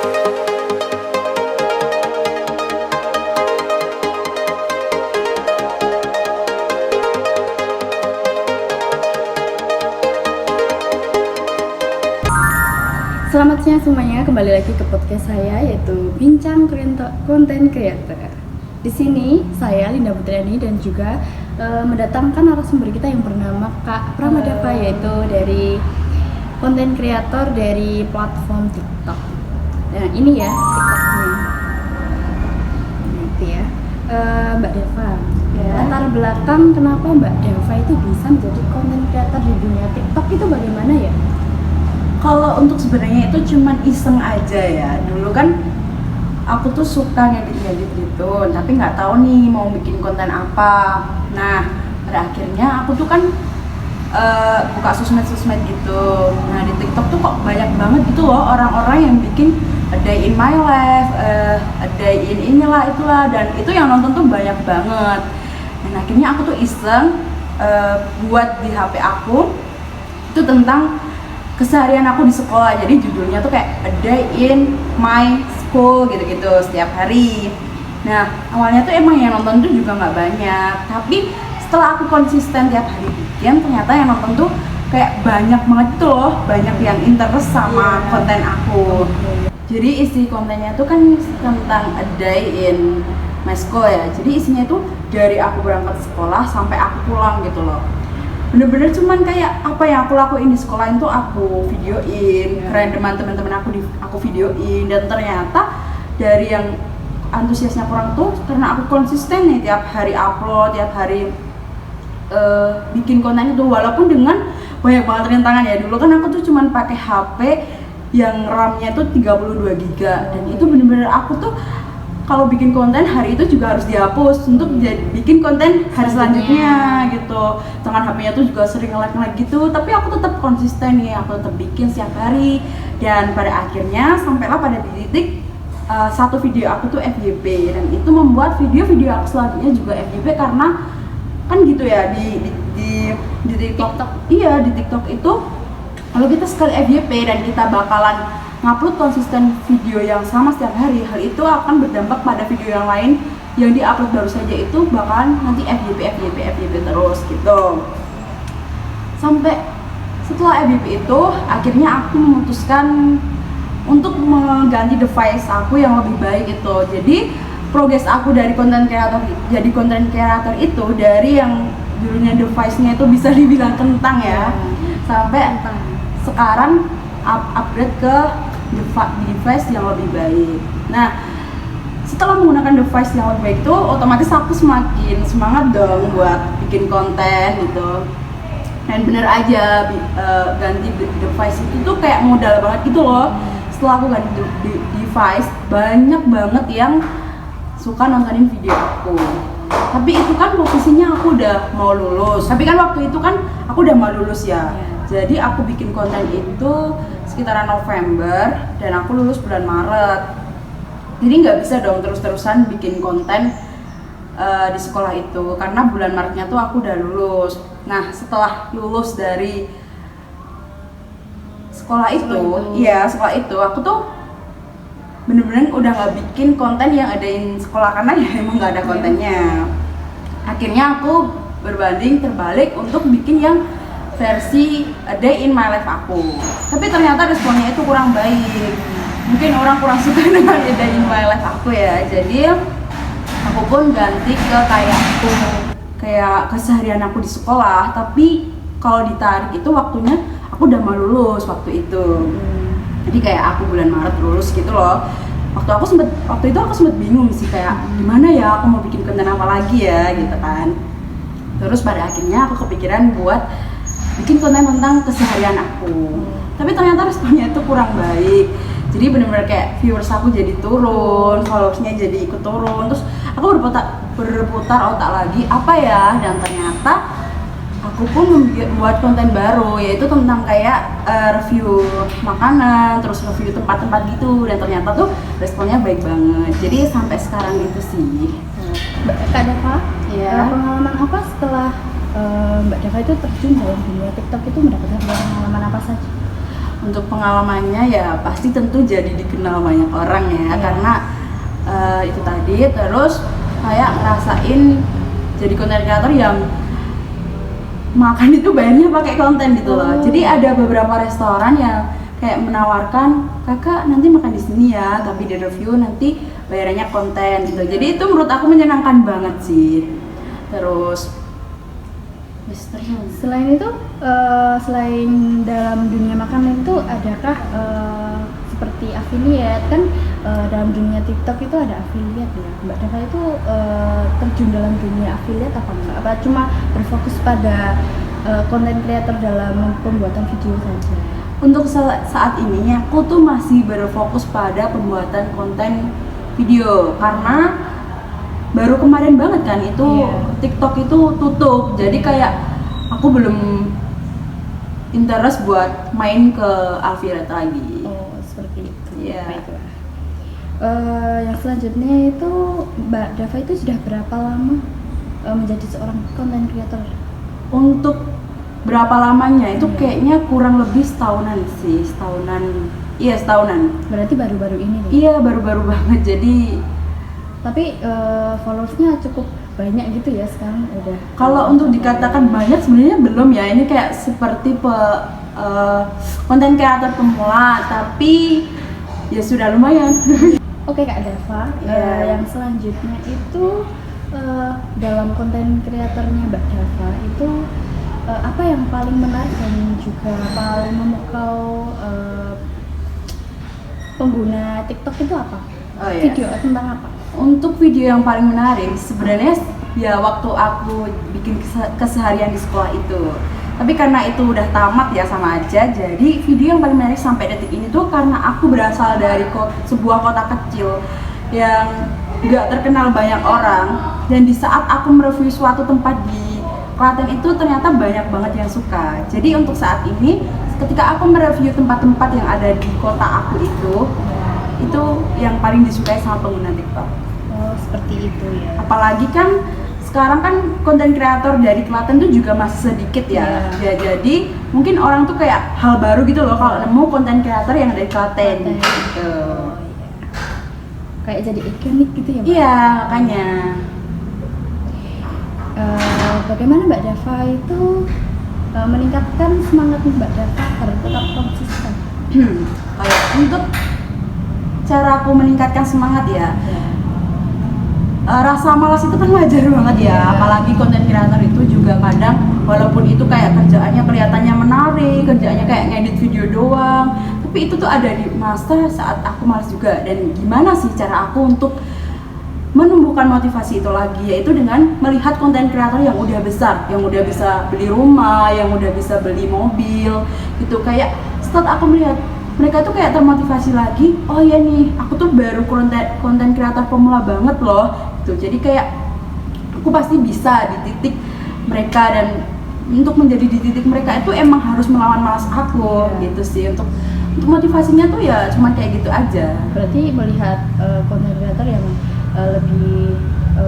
Selamat siang semuanya, kembali lagi ke podcast saya yaitu Bincang Konten Creator. Di sini saya Linda Putriani dan juga mendatangkan narasumber kita yang bernama Kak Pramadava, yaitu dari konten kreator dari platform TikTok. Nah ini ya TikToknya. Nanti ya, Mbak Dava. Ya. Latar belakang kenapa Mbak Dava itu bisa menjadi konten kreator di dunia TikTok itu bagaimana ya? Kalau untuk sebenarnya itu cuman iseng aja ya. Dulu kan aku tuh suka ngedit-ngedit gitu, tapi nggak tahu nih mau bikin konten apa. Nah, pada akhirnya aku tuh kan buka sosmed gitu. Nah, di TikTok tuh kok banyak banget gitu loh orang-orang yang bikin a day in my life, a day in inilah itulah, dan itu yang nonton tuh banyak banget. Dan akhirnya aku tuh iseng buat di HP aku itu tentang keseharian aku di sekolah. Jadi judulnya tuh kayak a day in my school gitu-gitu setiap hari. Nah, awalnya tuh emang yang nonton tuh juga nggak banyak, tapi setelah aku konsisten tiap hari bikin, ternyata yang nonton tuh kayak banyak banget gitu loh, banyak yang interest sama konten aku. Jadi isi kontennya tuh kan tentang a day in my school ya. Jadi isinya tuh dari aku berangkat sekolah sampai aku pulang gitu loh. Bener-bener cuman kayak apa yang aku lakuin di sekolah itu aku videoin, kerandoman teman-teman aku videoin, dan ternyata dari yang antusiasnya kurang tuh karena aku konsisten nih tiap hari upload, tiap hari bikin konten itu, walaupun dengan banyak banget rintangan ya. Dulu kan aku tuh cuman pakai HP yang RAM-nya tuh 32 GB, dan itu bener-bener aku tuh kalau bikin konten hari itu juga harus dihapus untuk bikin konten hari selanjutnya gitu. Tangan HP-nya tuh juga sering nge-lag gitu, tapi aku tetap konsisten nih, aku tetap bikin setiap hari. Dan pada akhirnya sampailah pada titik satu video aku tuh FYP, dan itu membuat video-video aku selanjutnya juga FYP, karena kan gitu ya di TikTok. Iya, di TikTok itu kalau kita sekali FYP dan kita bakalan ngupload konsisten video yang sama setiap hari, hal itu akan berdampak pada video yang lain yang diupload baru saja itu bakalan nanti FYP terus gitu. Sampai setelah FYP itu akhirnya aku memutuskan untuk mengganti device aku yang lebih baik itu. Jadi progres aku dari konten kreator jadi konten kreator itu dari yang dulunya device-nya itu bisa dibilang kentang ya, sampai sekarang upgrade ke device yang lebih baik. Nah, setelah menggunakan device yang lebih baik itu, otomatis aku semakin semangat dong buat bikin konten gitu. Dan bener aja ganti device itu tuh kayak modal banget gitu loh. Setelah aku ganti device, banyak banget yang suka nontonin video aku. Tapi itu kan posisinya aku udah mau lulus. Tapi kan waktu itu kan aku udah mau lulus ya. Jadi aku bikin konten itu sekitaran November dan aku lulus bulan Maret. Jadi nggak bisa dong terus-terusan bikin konten di sekolah itu, karena bulan Maretnya tuh aku udah lulus. Nah, setelah lulus dari sekolah itu aku tuh bener-bener udah nggak bikin konten yang adain sekolah, karena ya emang nggak ada kontennya. Akhirnya aku berbanding terbalik untuk bikin yang versi a day in my life aku, tapi ternyata responnya itu kurang baik. Mungkin orang kurang suka dengan a day in my life aku ya. Jadi aku pun ganti ke kayak keseharian aku di sekolah, tapi kalau ditarik itu waktunya aku udah mau lulus waktu itu. Jadi kayak aku bulan Maret lulus gitu loh. Waktu itu aku sempet bingung sih, kayak gimana ya aku mau bikin konten apa lagi ya gitu kan. Terus pada akhirnya aku kepikiran buat bikin konten tentang keseharian aku, tapi ternyata responnya itu kurang baik. Jadi benar-benar kayak viewers aku jadi turun, followersnya jadi ikut turun. Terus aku berputar otak lagi apa ya, dan ternyata aku pun membuat konten baru, yaitu tentang kayak review makanan, terus review tempat-tempat gitu, dan ternyata tuh responnya baik banget. Jadi sampai sekarang itu sih. Kak Dava, Ya. pengalaman apa setelah Mbak Dava itu terjun dalam dunia TikTok itu mendapatkan pengalaman apa saja? Untuk pengalamannya ya pasti tentu jadi dikenal banyak orang ya, karena itu tadi. Terus kayak ngerasain jadi konten kreator yang makan itu bayarnya pakai konten gitu loh. Jadi ada beberapa restoran yang kayak menawarkan, kakak nanti makan di sini ya, tapi di review nanti bayarannya konten gitu. Jadi itu menurut aku menyenangkan banget sih. Terus Selain itu, selain dalam dunia makanan itu, adakah seperti affiliate kan? Dalam dunia TikTok itu ada affiliate ya. Mbak Dava itu terjun dalam dunia affiliate apa enggak? Apa cuma berfokus pada konten creator dalam pembuatan video saja? Untuk saat ini aku tuh masih berfokus pada pembuatan konten video, karena baru kemarin banget kan itu TikTok itu tutup, jadi kayak aku belum interest buat main ke affiliate lagi. Oh, seperti itu. Iya. Baiklah. Yang selanjutnya itu Mbak Dava itu sudah berapa lama menjadi seorang content creator? Untuk berapa lamanya itu kayaknya kurang lebih setahunan sih, setahunan. Berarti baru-baru ini nih? Iya, baru-baru banget. Jadi tapi followersnya cukup banyak gitu ya sekarang udah. Kalau untuk dikatakan banyak sebenarnya belum ya, ini kayak seperti konten kreator pemula, tapi ya sudah lumayan. Oke Kak Dava, yang selanjutnya itu dalam konten kreatornya Mbak Dava itu apa yang paling menarik dan juga paling memukau pengguna TikTok itu apa? Video tentang apa? Untuk video yang paling menarik sebenarnya ya waktu aku bikin keseharian di sekolah itu. Tapi karena itu udah tamat ya sama aja, jadi video yang paling menarik sampai detik ini tuh karena aku berasal dari sebuah kota kecil yang gak terkenal banyak orang, dan di saat aku mereview suatu tempat di Klaten itu ternyata banyak banget yang suka. Jadi untuk saat ini ketika aku mereview tempat-tempat yang ada di kota aku itu yang paling disukai sama pengguna TikTok. Oh, seperti itu ya. Apalagi kan sekarang kan konten kreator dari Klaten tuh juga masih sedikit ya. Ya jadi mungkin orang tuh kayak hal baru gitu loh kalau nemu konten kreator yang dari Klaten gitu. Oh, iya. Kayak jadi ikonik gitu ya, Mbak? Iya, makanya. Bagaimana Mbak Dava itu meningkatkan semangat Mbak Dava agar tetap konsisten? Kayak untuk cara aku meningkatkan semangat ya. Rasa malas itu kan wajar banget ya, apalagi konten kreator itu juga kadang walaupun itu kayak kerjaannya kelihatannya menarik, kerjaannya kayak ngedit video doang, tapi itu tuh ada di masa saat aku malas juga. Dan gimana sih cara aku untuk menumbuhkan motivasi itu lagi, yaitu dengan melihat konten kreator yang udah besar, yang udah bisa beli rumah, yang udah bisa beli mobil gitu. Kayak setelah aku melihat mereka tuh kayak termotivasi lagi, oh ya nih aku tuh baru konten kreator pemula banget loh gitu. Jadi kayak aku pasti bisa di titik mereka, dan untuk menjadi di titik mereka itu emang harus melawan malas aku gitu sih. Untuk motivasinya tuh ya cuman kayak gitu aja. Berarti melihat konten kreator yang lebih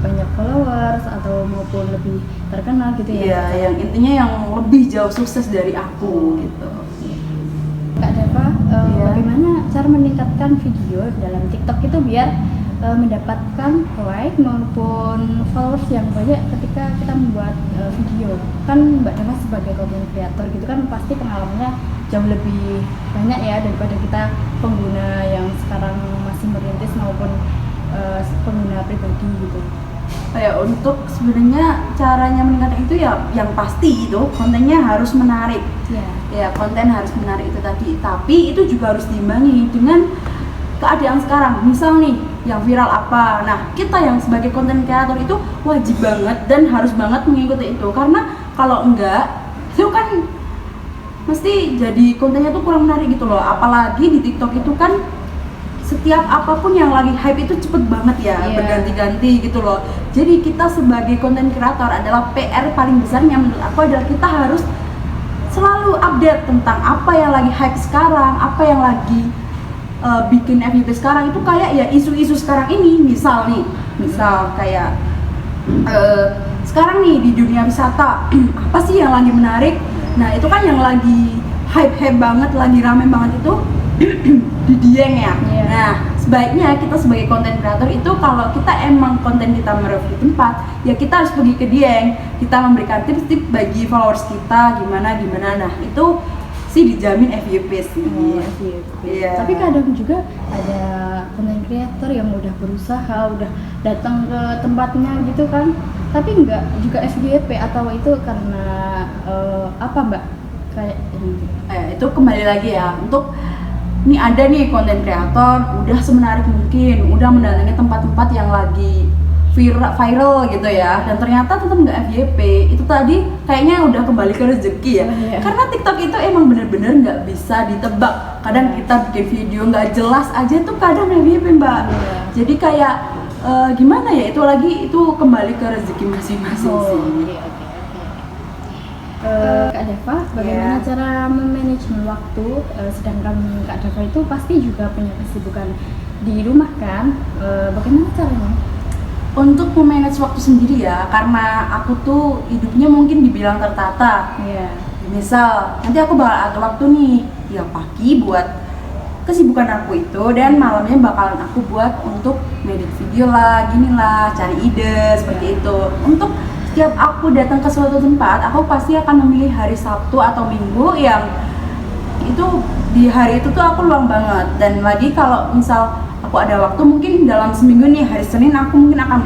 banyak followers atau maupun lebih terkenal gitu ya? Iya, yang intinya yang lebih jauh sukses dari aku gitu. Kak Dava, bagaimana cara meningkatkan video dalam TikTok itu biar mendapatkan like maupun followers yang banyak ketika kita membuat video? Kan Mbak Dava sebagai content creator gitu kan pasti pengalamannya jauh lebih banyak ya daripada kita pengguna yang sekarang masih merintis maupun pengguna pribadi gitu. Kayak untuk sebenarnya caranya meningkatkan itu ya yang pasti itu kontennya harus menarik. Ya konten harus menarik itu tadi, tapi itu juga harus diimbangi dengan keadaan sekarang. Misal nih yang viral apa, nah kita yang sebagai konten kreator itu wajib banget dan harus banget mengikuti itu, karena kalau enggak itu kan mesti jadi kontennya tuh kurang menarik gitu loh. Apalagi di TikTok itu kan setiap apapun yang lagi hype itu cepet banget ya, berganti-ganti gitu loh. Jadi kita sebagai konten kreator adalah PR paling besarnya menurut aku adalah kita harus selalu update tentang apa yang lagi hype sekarang, apa yang lagi bikin FYP sekarang. Itu kayak ya isu-isu sekarang ini. Misal kayak sekarang nih di dunia wisata apa sih yang lagi menarik. Nah itu kan yang lagi hype banget, lagi rame banget itu di Dieng ya. Iya. Nah, sebaiknya kita sebagai konten kreator itu kalau kita emang konten kita mereview tempat, ya kita harus pergi ke Dieng. Kita memberikan tips-tips bagi followers kita gimana. Nah, itu sih dijamin FYP sih. Iya. Tapi kadang juga ada konten kreator yang udah berusaha, udah datang ke tempatnya gitu kan, tapi nggak juga FYP, atau itu karena apa Mbak? Kayak gitu. Itu kembali lagi ya, untuk ini ada nih konten kreator udah semenarik mungkin, udah mendatangi tempat-tempat yang lagi viral gitu ya, dan ternyata tetap nggak FYP. Itu tadi kayaknya udah kembali ke rezeki ya. Iya. Karena TikTok itu emang bener-bener nggak bisa ditebak. Kadang kita bikin video nggak jelas aja tuh kadang FYP Mbak. Iya. Jadi kayak gimana ya, itu kembali ke rezeki masing-masing sih. Oke. Kak Dava, bagaimana cara memanajemen waktu? Sedangkan Kak Dava itu pasti juga punya kesibukan di rumah kan? Bagaimana caranya? Untuk memanage waktu sendiri ya, karena aku tuh hidupnya mungkin dibilang tertata. Iya. Misal, nanti aku bakal atur waktu nih, ya pagi buat kesibukan aku itu, dan malamnya bakalan aku buat untuk ngedit video lah, gini lah, cari ide, seperti itu. Untuk setiap aku datang ke suatu tempat, aku pasti akan memilih hari Sabtu atau Minggu yang itu di hari itu tuh aku luang banget. Dan lagi kalau misal aku ada waktu mungkin dalam seminggu nih, hari Senin aku mungkin akan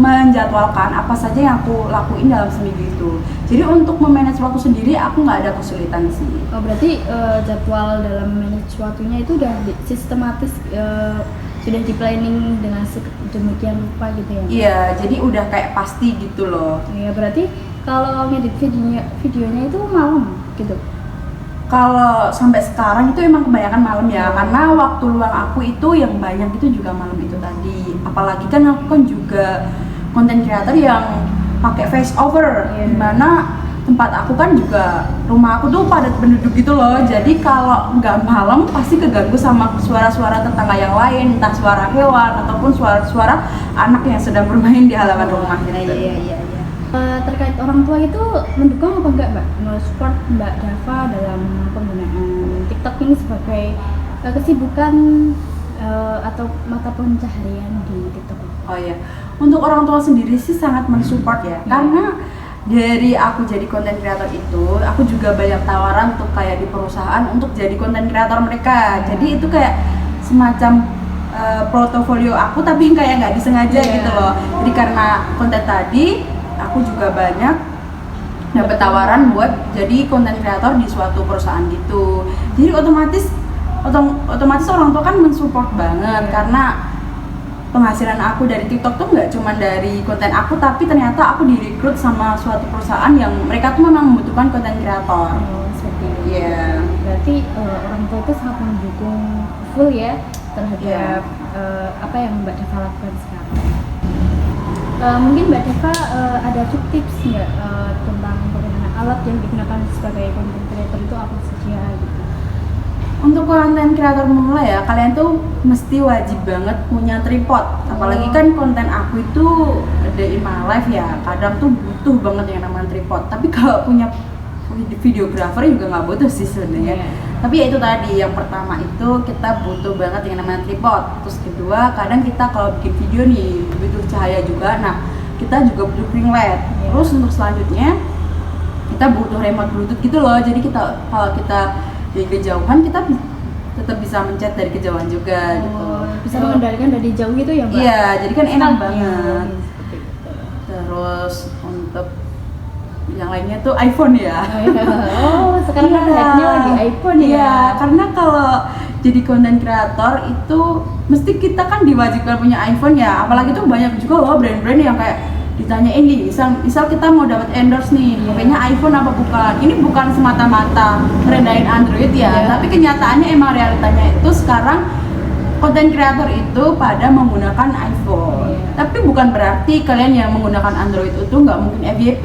menjadwalkan apa saja yang aku lakuin dalam seminggu itu. Jadi untuk memanage waktu sendiri aku nggak ada kesulitan sih. Oh, berarti jadwal dalam manage waktunya itu udah sistematis, sudah di planning dengan demikian rupa gitu ya? Iya, jadi udah kayak pasti gitu loh. Iya, berarti kalau ngedit videonya itu malam gitu? Kalau sampai sekarang itu emang kebanyakan malam ya, karena waktu luang aku itu yang banyak itu juga malam itu tadi. Apalagi kan aku kan juga content creator yang pakai voice over, dimana tempat aku kan juga, rumah aku tuh padat penduduk gitu loh. Jadi kalau nggak malam pasti keganggu sama suara-suara tetangga yang lain, entah suara hewan ataupun suara-suara anak yang sedang bermain di halaman rumah gitu. Iya. Terkait orang tua itu mendukung apa enggak Mbak? Support Mbak Dava dalam penggunaan TikTok ini sebagai kesibukan atau mata pencaharian di TikTok? Oh iya, untuk orang tua sendiri sih sangat mensupport ya, karena dari aku jadi konten kreator itu, aku juga banyak tawaran untuk kayak di perusahaan untuk jadi konten kreator mereka. Jadi itu kayak semacam portofolio aku, tapi kayak nggak disengaja gitu loh. Jadi karena konten tadi, aku juga banyak dapat tawaran buat jadi konten kreator di suatu perusahaan gitu. Jadi otomatis orang tua kan mensupport banget, karena penghasilan aku dari TikTok tuh nggak cuma dari konten aku, tapi ternyata aku direkrut sama suatu perusahaan yang mereka tuh memang membutuhkan konten kreator. Seperti itu. Iya. Berarti orang tua itu sangat mendukung full ya terhadap apa yang Mbak Dava lakukan sekarang. Mungkin Mbak Dava ada tips nggak tentang penggunaan alat yang digunakan sebagai konten creator itu apa saja gitu? Untuk konten kreator pemula ya, kalian tuh mesti wajib banget punya tripod. Apalagi kan konten aku itu day in my life ya, kadang tuh butuh banget yang namanya tripod. Tapi kalau punya videographer juga nggak butuh sih sebenarnya. Tapi ya itu tadi, yang pertama itu kita butuh banget yang namanya tripod. Terus kedua, kadang kita kalau bikin video nih butuh cahaya juga. Nah, kita juga butuh ring light. Terus untuk selanjutnya kita butuh remote bluetooth gitu loh. Jadi kalau kita dari kejauhan kita tetap bisa mencet dari kejauhan juga gitu. Bisa mengendalikan dari jauh gitu ya Mbak? Iya, jadi kan enak banget. Seperti itu. Terus untuk yang lainnya tuh iPhone ya. Oh, sekarang kan hype-nya lagi iPhone ya. Iya, karena kalau jadi konten kreator itu mesti kita kan diwajibkan punya iPhone ya. Apalagi tuh banyak juga loh brand-brand yang kayak ditanyain nih, misal kita mau dapat endorse nih, HP-nya iPhone apa bukan? Ini bukan semata-mata merendahin Android ya, tapi kenyataannya emang realitanya itu sekarang konten kreator itu pada menggunakan iPhone. Tapi bukan berarti kalian yang menggunakan Android itu nggak mungkin FYP.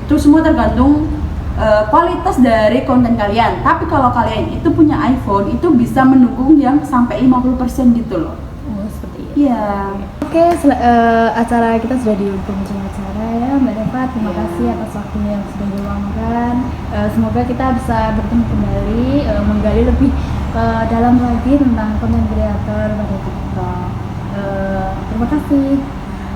Itu semua tergantung kualitas dari konten kalian. Tapi kalau kalian itu punya iPhone, itu bisa mendukung yang sampai 50% gitu loh. Oh, seperti itu. Iya. Oke, acara kita sudah di penghujung acara saya Mbak Deva, terima kasih atas waktunya yang sudah diluangkan. Semoga kita bisa bertemu kembali, menggali lebih dalam lagi tentang konten kreator pada TikTok. Terima kasih.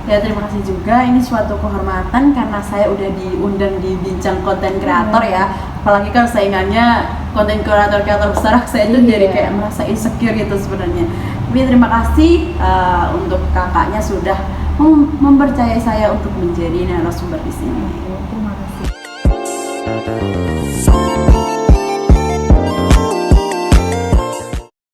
Ya, terima kasih juga. Ini suatu kehormatan karena saya udah diundang di Bincang Konten Kreator ya. Apalagi kan saingannya konten kreator besar, saya itu jadi kayak merasa insecure gitu sebenarnya. Tapi terima kasih untuk kakaknya sudah mempercayai saya untuk menjadi narasumber di sini. Terima kasih.